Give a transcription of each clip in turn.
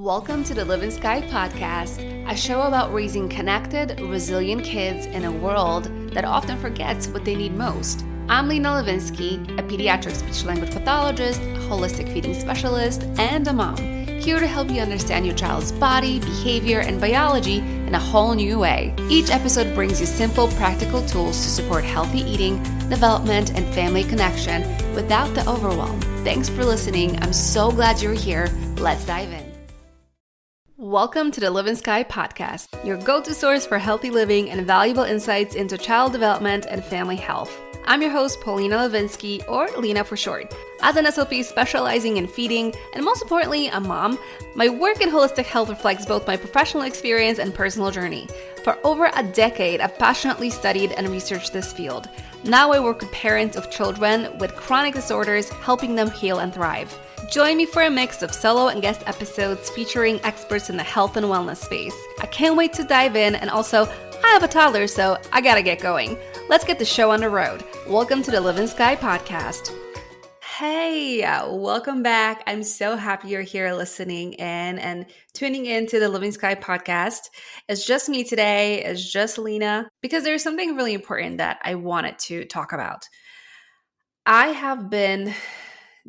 Welcome to the Livin'Sky podcast, a show about raising connected, resilient kids in a world that often forgets what they need most. I'm Lena Livinsky, a pediatric speech-language pathologist, holistic feeding specialist, and a mom, here to help you understand your child's body, behavior, and biology in a whole new way. Each episode brings you simple, practical tools to support healthy eating, development, and family connection without the overwhelm. Thanks for listening. I'm so glad you're here. Let's dive in. Welcome to the Livin'Sky podcast, your go-to source for healthy living and valuable insights into child development and family health. I'm your host, Lena Livinsky, or Lina for short. As an SLP specializing in feeding, and most importantly, a mom, my work in holistic health reflects both my professional experience and personal journey. For over a decade, I've passionately studied and researched this field. Now I work with parents of children with chronic disorders, helping them heal and thrive. Join me for a mix of solo and guest episodes featuring experts in the health and wellness space. I can't wait to dive in, and also, I have a toddler, so I gotta get going. Let's get the show on the road. Welcome to the Livin'Sky podcast. Hey, welcome back. I'm so happy you're here listening in and tuning into the Livin'Sky podcast. It's just me today. It's just Lina, because there's something really important that I wanted to talk about. I have been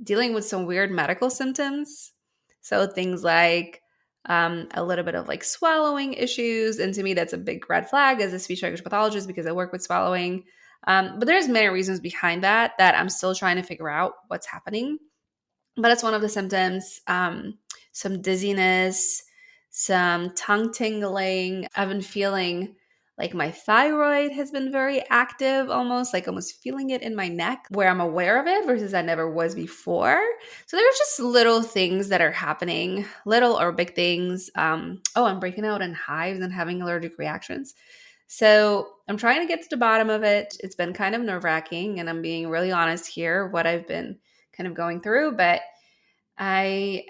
dealing with some weird medical symptoms. So things like a little bit of like swallowing issues. And to me, that's a big red flag as a speech language pathologist because I work with swallowing. But there's many reasons behind that I'm still trying to figure out what's happening. But it's one of the symptoms. Some dizziness, some tongue tingling. I've been feeling like my thyroid has been very active, almost feeling it in my neck where I'm aware of it versus I never was before. So there's just little things that are happening, little or big things. I'm breaking out in hives and having allergic reactions. So I'm trying to get to the bottom of it. It's been kind of nerve-wracking, and I'm being really honest here, what I've been kind of going through. But I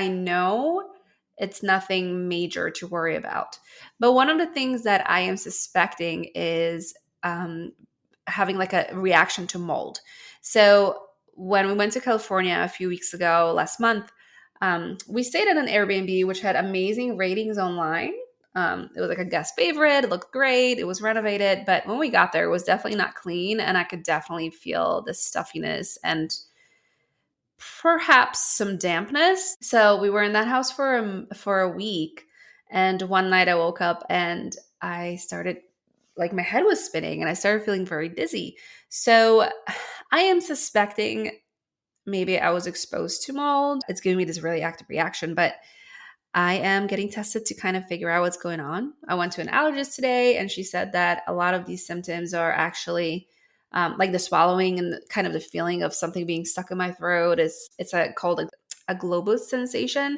know it's nothing major to worry about. But one of the things that I am suspecting is having like a reaction to mold. So when we went to California a few weeks ago, last month, we stayed at an Airbnb, which had amazing ratings online. It was like a guest favorite. It looked great. It was renovated. But when we got there, it was definitely not clean. And I could definitely feel the stuffiness and perhaps some dampness. So we were in that house for a week. And one night I woke up and I started, my head was spinning and I started feeling very dizzy. So I am suspecting maybe I was exposed to mold. It's giving me this really active reaction, but I am getting tested to kind of figure out what's going on. I went to an allergist today and she said that a lot of these symptoms are actually like the swallowing and kind of the feeling of something being stuck in my throat called a globus sensation.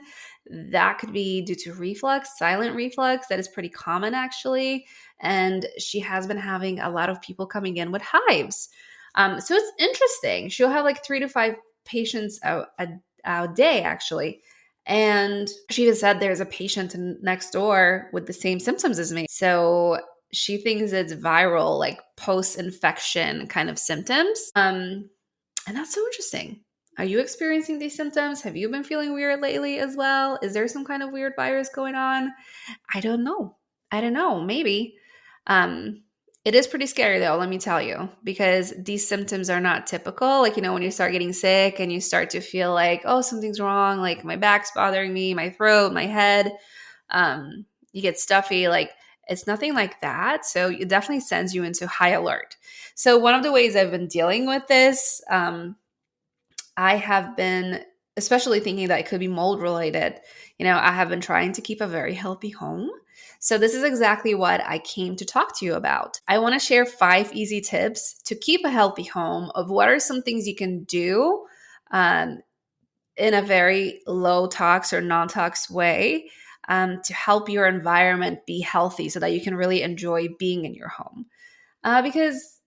That could be due to reflux, silent reflux. That is pretty common actually. And she has been having a lot of people coming in with hives. So it's interesting. She'll have like 3 to 5 patients a day actually. And she even said there's a patient next door with the same symptoms as me. So she thinks it's viral, like post-infection kind of symptoms. And that's so interesting. Are you experiencing these symptoms? Have you been feeling weird lately as well? Is there some kind of weird virus going on? I don't know. Maybe. It is pretty scary though, let me tell you, because these symptoms are not typical. When you start getting sick and you start to feel like, oh, something's wrong, like my back's bothering me, my throat, my head, you get stuffy, it's nothing like that. So it definitely sends you into high alert. So one of the ways I've been dealing with this, I have been especially thinking that it could be mold related. I have been trying to keep a very healthy home. So this is exactly what I came to talk to you about. I want to share 5 easy tips to keep a healthy home of what are some things you can do in a very low tox or non-tox way to help your environment be healthy so that you can really enjoy being in your home. Because,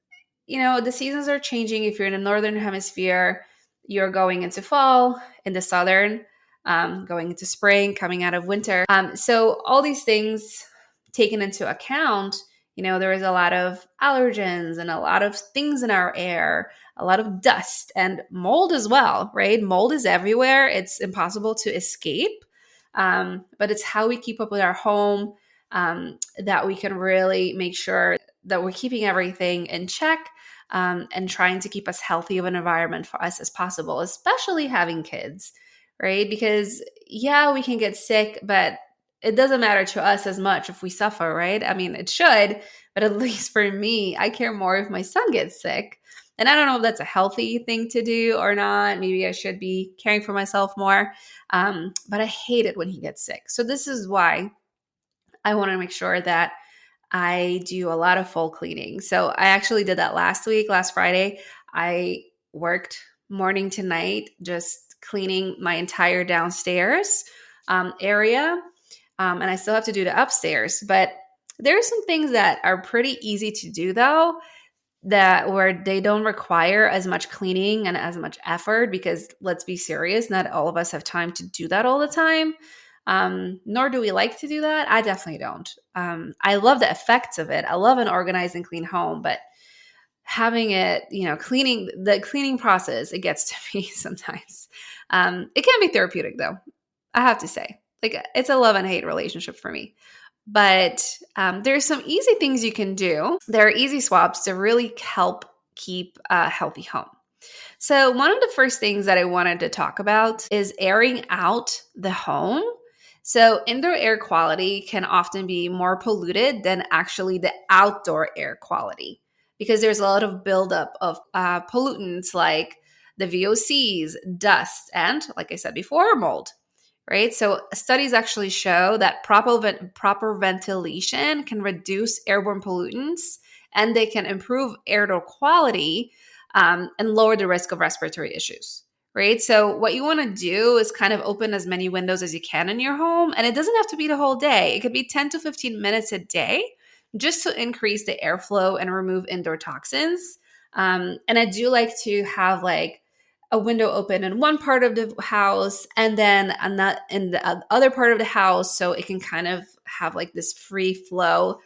the seasons are changing. If you're in the northern hemisphere, you're going into fall. In the southern, going into spring, coming out of winter. So all these things taken into account, there is a lot of allergens and a lot of things in our air, a lot of dust and mold as well, right? Mold is everywhere. It's impossible to escape. But it's how we keep up with our home that we can really make sure that we're keeping everything in check and trying to keep as healthy of an environment for us as possible, especially having kids, right? Because yeah, we can get sick, but it doesn't matter to us as much if we suffer, right? I mean, it should, but at least for me, I care more if my son gets sick. And I don't know if that's a healthy thing to do or not. Maybe I should be caring for myself more. But I hate it when he gets sick. So this is why I want to make sure that I do a lot of full cleaning. So I actually did that last Friday. I worked morning to night, just cleaning my entire downstairs area. And I still have to do the upstairs. But there are some things that are pretty easy to do though, that where they don't require as much cleaning and as much effort, because let's be serious, not all of us have time to do that all the time. Nor do we like to do that. I definitely don't. I love the effects of it. I love an organized and clean home, but having it, the cleaning process, it gets to me sometimes. It can be therapeutic though, I have to say. Like, it's a love and hate relationship for me. But there's some easy things you can do. There are easy swaps to really help keep a healthy home. So one of the first things that I wanted to talk about is airing out the home. So indoor air quality can often be more polluted than actually the outdoor air quality, because there's a lot of buildup of pollutants like the VOCs, dust, and like I said before, mold. Right? So studies actually show that proper ventilation can reduce airborne pollutants, and they can improve air quality and lower the risk of respiratory issues. Right? So what you want to do is kind of open as many windows as you can in your home. And it doesn't have to be the whole day. It could be 10 to 15 minutes a day just to increase the airflow and remove indoor toxins. And I do like to have like a window open in one part of the house and then another in the other part of the house, so it can kind of have like this free flow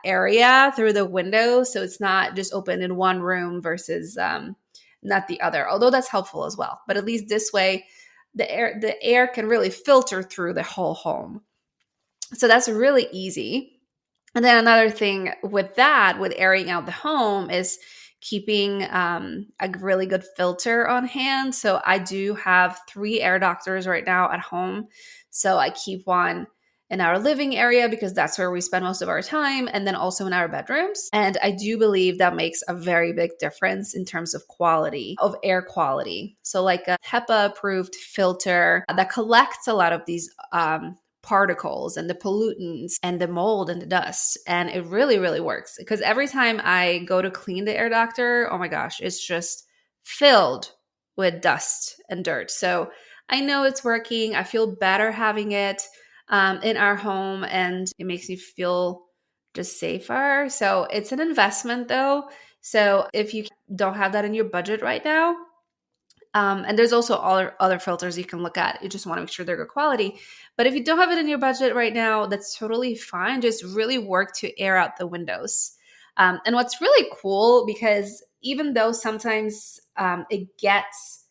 area through the window, so it's not just open in one room versus not the other, although that's helpful as well. But at least this way the air can really filter through the whole home. So that's really easy. And then another thing with airing out the home, is keeping a really good filter on hand. So I do have 3 air doctors right now at home. So I keep one in our living area because that's where we spend most of our time, and then also in our bedrooms. And I do believe that makes a very big difference in terms of quality, of air quality. So like a HEPA approved filter that collects a lot of these particles and the pollutants and the mold and the dust. And it really, really works, because every time I go to clean the air doctor, oh my gosh, it's just filled with dust and dirt. So I know it's working. I feel better having it in our home, and it makes me feel just safer. So it's an investment though. So if you don't have that in your budget right now, and there's also other filters you can look at. You just want to make sure they're good quality. But if you don't have it in your budget right now, that's totally fine. Just really work to air out the windows. And what's really cool, because even though sometimes it gets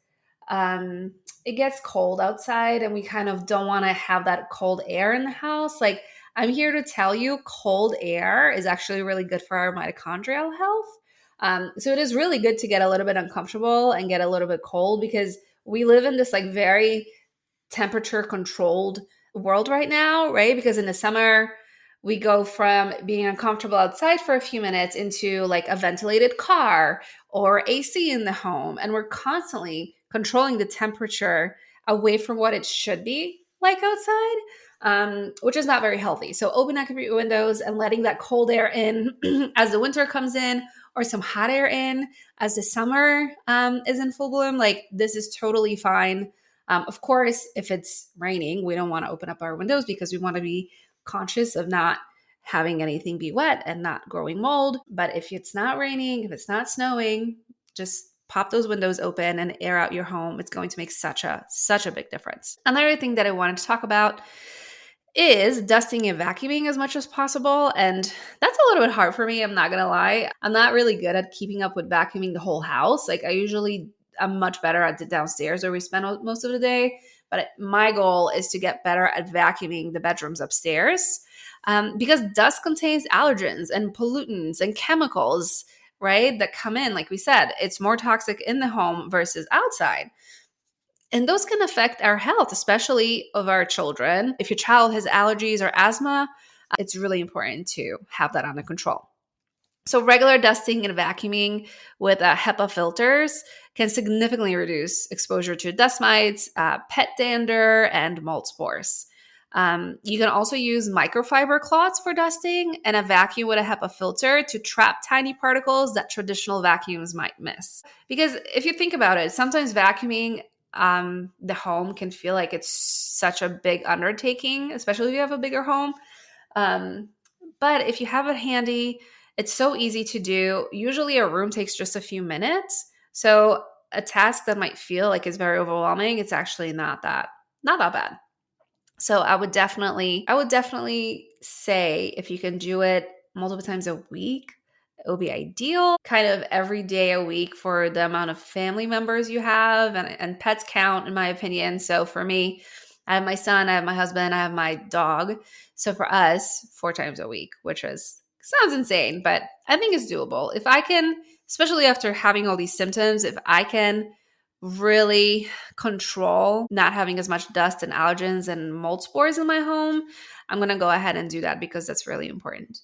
cold outside and we kind of don't want to have that cold air in the house, like, I'm here to tell you, cold air is actually really good for our mitochondrial health. So it is really good to get a little bit uncomfortable and get a little bit cold, because we live in this like very temperature controlled world right now, right? Because in the summer, we go from being uncomfortable outside for a few minutes into like a ventilated car or AC in the home. And we're constantly controlling the temperature away from what it should be like outside, which is not very healthy. So opening up your windows and letting that cold air in as the winter comes in, or some hot air in as the summer is in full bloom, like, this is totally fine. Of course, if it's raining, we don't want to open up our windows because we want to be conscious of not having anything be wet and not growing mold. But if it's not raining, if it's not snowing, just pop those windows open and air out your home. It's going to make such a big difference. Another thing that I wanted to talk about is dusting and vacuuming as much as possible. And that's a little bit hard for me. I'm not going to lie. I'm not really good at keeping up with vacuuming the whole house. Like I'm much better at the downstairs where we spend most of the day. But my goal is to get better at vacuuming the bedrooms upstairs because dust contains allergens and pollutants and chemicals, right? That come in, like we said, it's more toxic in the home versus outside. And those can affect our health, especially of our children. If your child has allergies or asthma, it's really important to have that under control. So regular dusting and vacuuming with HEPA filters can significantly reduce exposure to dust mites, pet dander, and mold spores. You can also use microfiber cloths for dusting and a vacuum with a HEPA filter to trap tiny particles that traditional vacuums might miss. Because if you think about it, sometimes vacuuming the home can feel like it's such a big undertaking, especially if you have a bigger home. But if you have it handy, it's so easy to do. Usually a room takes just a few minutes. So a task that might feel like is very overwhelming, it's actually not that bad. So I would definitely say if you can do it multiple times a week, it would be ideal. Kind of every day a week for the amount of family members you have, and pets count in my opinion. So for me, I have my son, I have my husband, I have my dog. So for us, 4 times a week, which sounds insane, but I think it's doable. If I can, especially after having all these symptoms, if I can really control not having as much dust and allergens and mold spores in my home, I'm going to go ahead and do that because that's really important.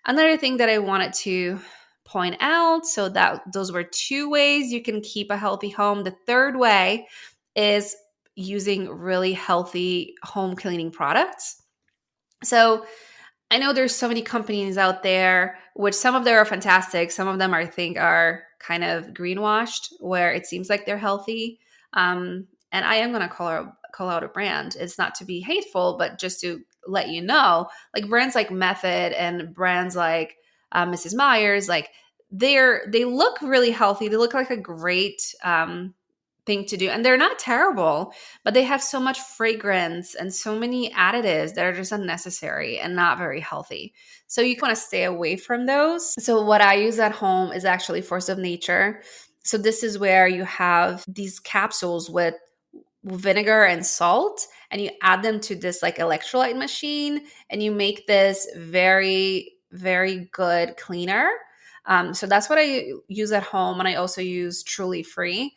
Another thing that I wanted to point out, so that those were 2 ways you can keep a healthy home. The third way is using really healthy home cleaning products. So I know there's so many companies out there, which some of them are fantastic. Some of them I think are kind of greenwashed, where it seems like they're healthy. And I am going to call out a brand. It's not to be hateful, but just to let you know, like brands like Method and brands like Mrs. Meyer's, like they look really healthy. They look like a great thing to do, and they're not terrible, but they have so much fragrance and so many additives that are just unnecessary and not very healthy. So you want to stay away from those. So what I use at home is actually Force of Nature. So this is where you have these capsules with vinegar and salt, and you add them to this like electrolyte machine, and you make this very, very good cleaner. So that's what I use at home. And I also use Truly Free,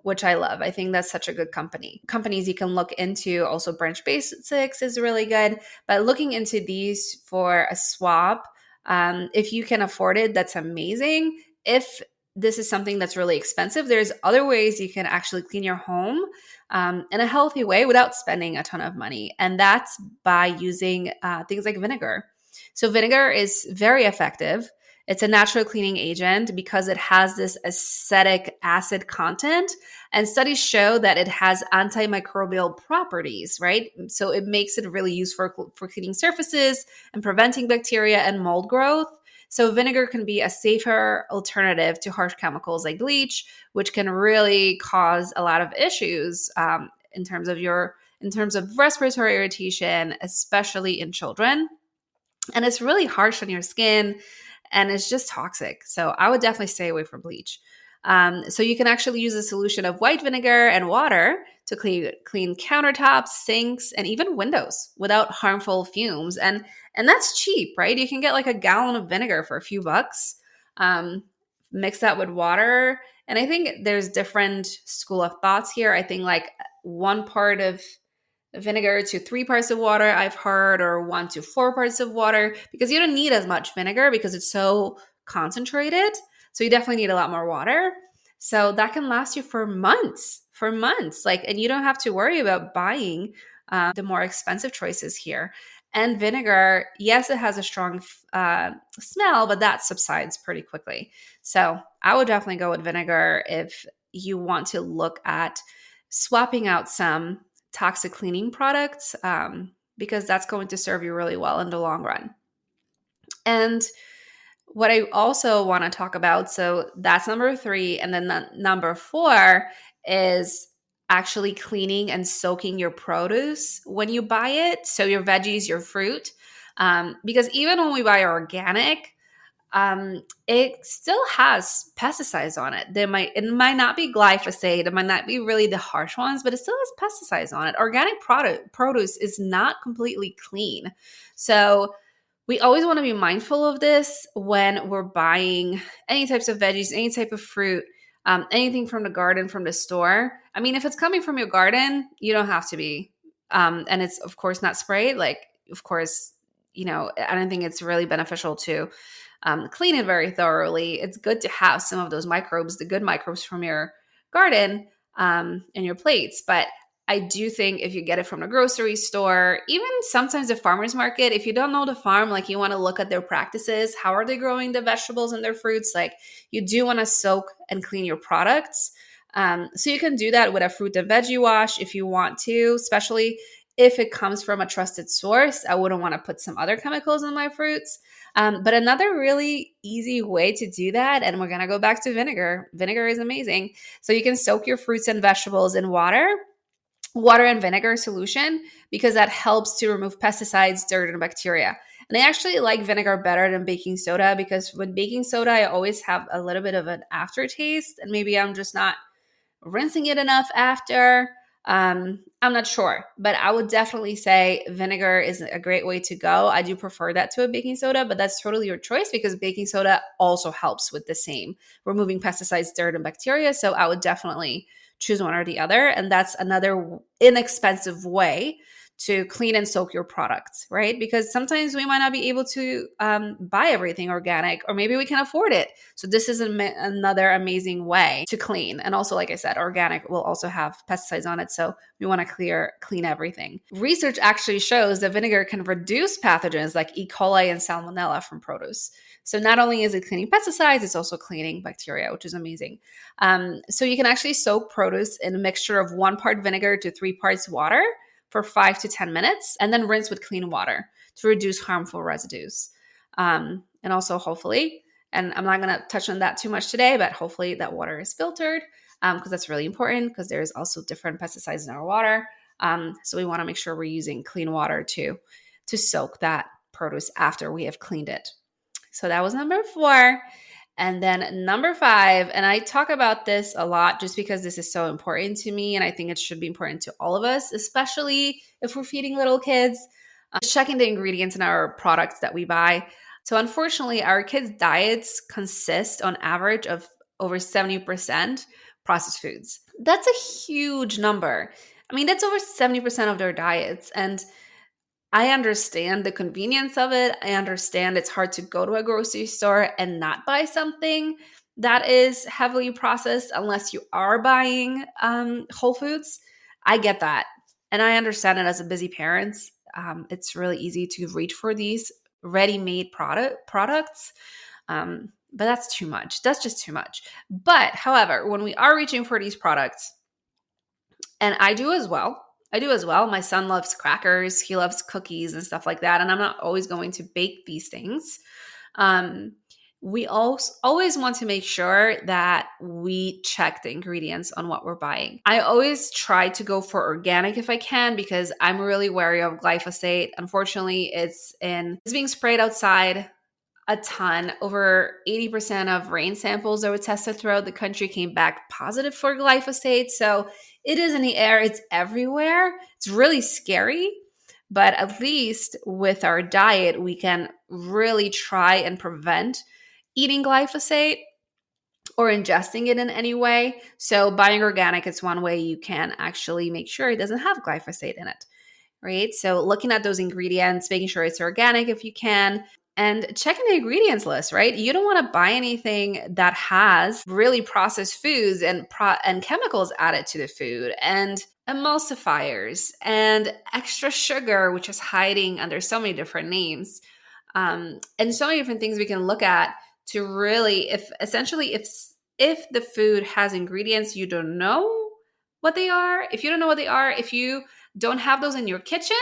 which I love. I think that's such a good company. Companies you can look into, also Branch Basics is really good, but looking into these for a swap, if you can afford it, that's amazing. If this is something that's really expensive, there's other ways you can actually clean your home in a healthy way without spending a ton of money. And that's by using things like vinegar. So vinegar is very effective. It's a natural cleaning agent because it has this acetic acid content, and studies show that it has antimicrobial properties, right? So it makes it really useful for cleaning surfaces and preventing bacteria and mold growth. So vinegar can be a safer alternative to harsh chemicals like bleach, which can really cause a lot of issues in terms of respiratory irritation, especially in children. And it's really harsh on your skin, and it's just toxic. So I would definitely stay away from bleach. So you can actually use a solution of white vinegar and water to clean countertops, sinks, and even windows without harmful fumes. And that's cheap, right? You can get like a gallon of vinegar for a few bucks. Mix that with water. And I think there's different school of thoughts here. I think like 1 part of vinegar to 3 parts of water, I've heard, or 1 to 4 parts of water, because you don't need as much vinegar because it's so concentrated. So you definitely need a lot more water. So that can last you for months, like, and you don't have to worry about buying the more expensive choices here. And vinegar, yes, it has a strong smell, but that subsides pretty quickly. So I would definitely go with vinegar if you want to look at swapping out some toxic cleaning products, because that's going to serve you really well in the long run. And what I also want to talk about, so that's number 3. And then number 4 is actually cleaning and soaking your produce when you buy it. So your veggies, your fruit. Because even when we buy organic, it still has pesticides on it. It might not be glyphosate, it might not be really the harsh ones, but it still has pesticides on it. Organic produce is not completely clean. So we always want to be mindful of this when we're buying any types of veggies, any type of fruit, anything from the garden, from the store. I mean, if it's coming from your garden, you don't have to be. And it's, of course, not sprayed. Like, of course, I don't think it's really beneficial to clean it very thoroughly. It's good to have some of those microbes, the good microbes from your garden, in your plates. But I do think if you get it from the grocery store, even sometimes the farmer's market, if you don't know the farm, like you want to look at their practices, how are they growing the vegetables and their fruits? Like you do want to soak and clean your products. So you can do that with a fruit and veggie wash if you want to, especially if it comes from a trusted source. I wouldn't want to put some other chemicals in my fruits. But another really easy way to do that, and we're going to go back to vinegar. Vinegar is amazing. So you can soak your fruits and vegetables in water and vinegar solution, because that helps to remove pesticides, dirt, and bacteria. And I actually like vinegar better than baking soda, because with baking soda, I always have a little bit of an aftertaste, and maybe I'm just not rinsing it enough after. I'm not sure, but I would definitely say vinegar is a great way to go. I do prefer that to a baking soda, but that's totally your choice, because baking soda also helps with the same, removing pesticides, dirt, and bacteria. So I would definitely choose one or the other. And that's another inexpensive way to clean and soak your products, right? Because sometimes we might not be able to buy everything organic, or maybe we can afford it. So this is another amazing way to clean. And also, like I said, organic will also have pesticides on it. So we want to clean everything. Research actually shows that vinegar can reduce pathogens like E. coli and salmonella from produce. So not only is it cleaning pesticides, it's also cleaning bacteria, which is amazing. So you can actually soak produce in a mixture of 1 part vinegar to 3 parts water for 5 to 10 minutes, and then rinse with clean water to reduce harmful residues. And also hopefully, and I'm not going to touch on that too much today, but hopefully that water is filtered, because that's really important, because there's also different pesticides in our water. So we want to make sure we're using clean water to soak that produce after we have cleaned it. So that was number 4. And then number 5, and I talk about this a lot just because this is so important to me, and I think it should be important to all of us, especially if we're feeding little kids, checking the ingredients in our products that we buy. So unfortunately, our kids' diets consist on average of over 70% processed foods. That's a huge number. I mean, that's over 70% of their diets. And I understand the convenience of it. I understand it's hard to go to a grocery store and not buy something that is heavily processed unless you are buying Whole Foods. I get that. And I understand it as a busy parent. It's really easy to reach for these ready-made products. But that's too much. That's just too much. But however, when we are reaching for these products, and I do as well. My son loves crackers. He loves cookies and stuff like that. And I'm not always going to bake these things. We always want to make sure that we check the ingredients on what we're buying. I always try to go for organic if I can, because I'm really wary of glyphosate. Unfortunately, it's being sprayed outside a ton. Over 80% of rain samples that were tested throughout the country came back positive for glyphosate. So it is in the air. It's everywhere. It's really scary. But at least with our diet, we can really try and prevent eating glyphosate or ingesting it in any way. So buying organic is one way you can actually make sure it doesn't have glyphosate in it, right? So looking at those ingredients, making sure it's organic if you can, and checking the ingredients list, right? You don't want to buy anything that has really processed foods and chemicals added to the food, and emulsifiers and extra sugar, which is hiding under so many different names, and so many different things we can look at to really, if the food has ingredients you don't know what they are, if you don't know what they are, if you don't have those in your kitchen,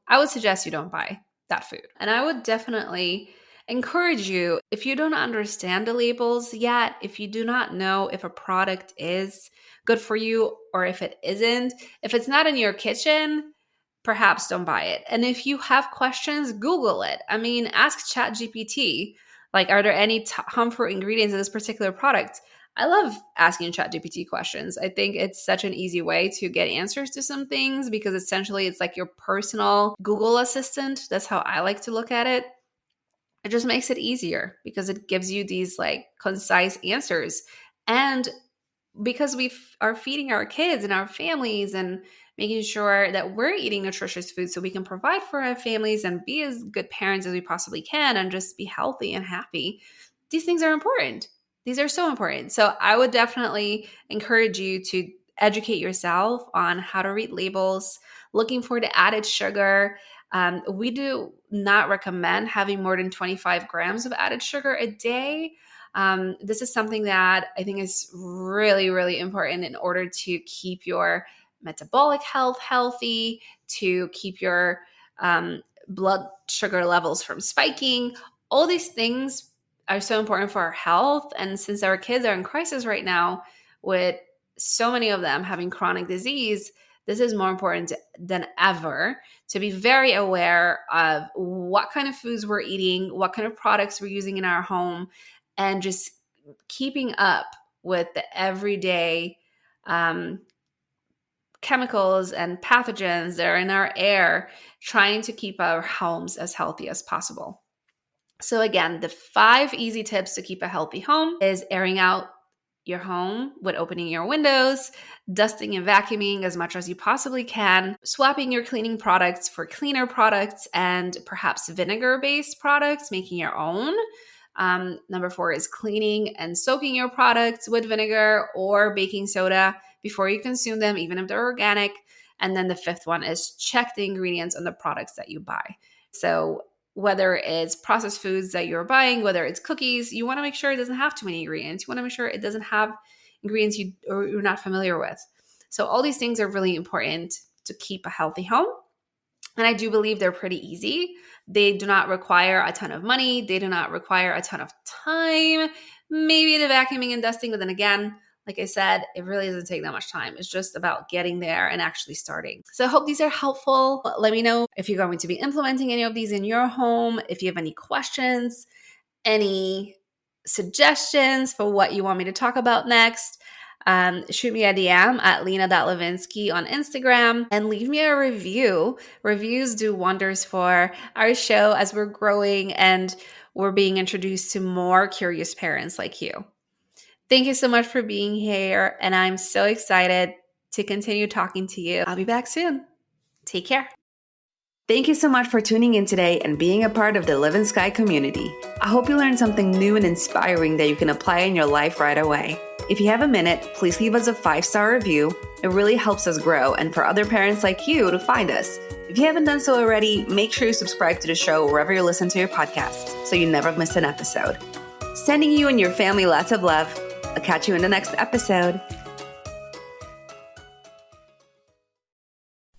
I would suggest you don't buy that food. And I would definitely encourage you, if you don't understand the labels yet, if you do not know if a product is good for you or if it isn't, if it's not in your kitchen, perhaps don't buy it. And if you have questions, Google it. I mean, ask ChatGPT, like, are there any harmful ingredients in this particular product? I love asking ChatGPT questions. I think it's such an easy way to get answers to some things because essentially it's like your personal Google assistant. That's how I like to look at it. It just makes it easier because it gives you these like concise answers. And because we are feeding our kids and our families and making sure that we're eating nutritious food so we can provide for our families and be as good parents as we possibly can and just be healthy and happy, these things are important. These are so important. So I would definitely encourage you to educate yourself on how to read labels, looking for the added sugar. We do not recommend having more than 25 grams of added sugar a day. This is something that I think is really, really important in order to keep your metabolic health healthy, to keep your blood sugar levels from spiking. All these things are so important for our health. And since our kids are in crisis right now with so many of them having chronic disease, this is more important than ever to be very aware of what kind of foods we're eating, what kind of products we're using in our home, and just keeping up with the everyday chemicals and pathogens that are in our air, trying to keep our homes as healthy as possible. So again, the 5 easy tips to keep a healthy home is airing out your home with opening your windows, dusting and vacuuming as much as you possibly can, swapping your cleaning products for cleaner products and perhaps vinegar-based products, making your own. Number 4 is cleaning and soaking your products with vinegar or baking soda before you consume them, even if they're organic. And then the 5th one is check the ingredients on the products that you buy. So whether it's processed foods that you're buying, whether it's cookies, you want to make sure it doesn't have too many ingredients. You want to make sure it doesn't have ingredients you're not familiar with. So all these things are really important to keep a healthy home. And I do believe they're pretty easy. They do not require a ton of money. They do not require a ton of time. Maybe the vacuuming and dusting, but then again, like I said, it really doesn't take that much time. It's just about getting there and actually starting. So I hope these are helpful. Let me know if you're going to be implementing any of these in your home. If you have any questions, any suggestions for what you want me to talk about next, shoot me a DM at Lena.Livinsky on Instagram and leave me a review. Reviews do wonders for our show as we're growing and we're being introduced to more curious parents like you. Thank you so much for being here, and I'm so excited to continue talking to you. I'll be back soon. Take care. Thank you so much for tuning in today and being a part of the Livin'Sky community. I hope you learned something new and inspiring that you can apply in your life right away. If you have a minute, please leave us a 5-star review. It really helps us grow and for other parents like you to find us. If you haven't done so already, make sure you subscribe to the show wherever you listen to your podcasts so you never miss an episode. Sending you and your family lots of love. I'll catch you in the next episode.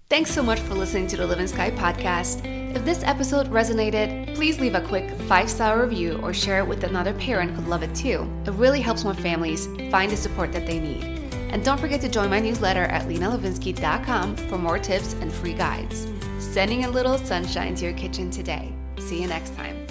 Thanks so much for listening to the Livin'Sky podcast. If this episode resonated, please leave a quick 5-star review or share it with another parent who'd love it too. It really helps more families find the support that they need. And don't forget to join my newsletter at LenaLivinsky.com for more tips and free guides. Sending a little sunshine to your kitchen today. See you next time.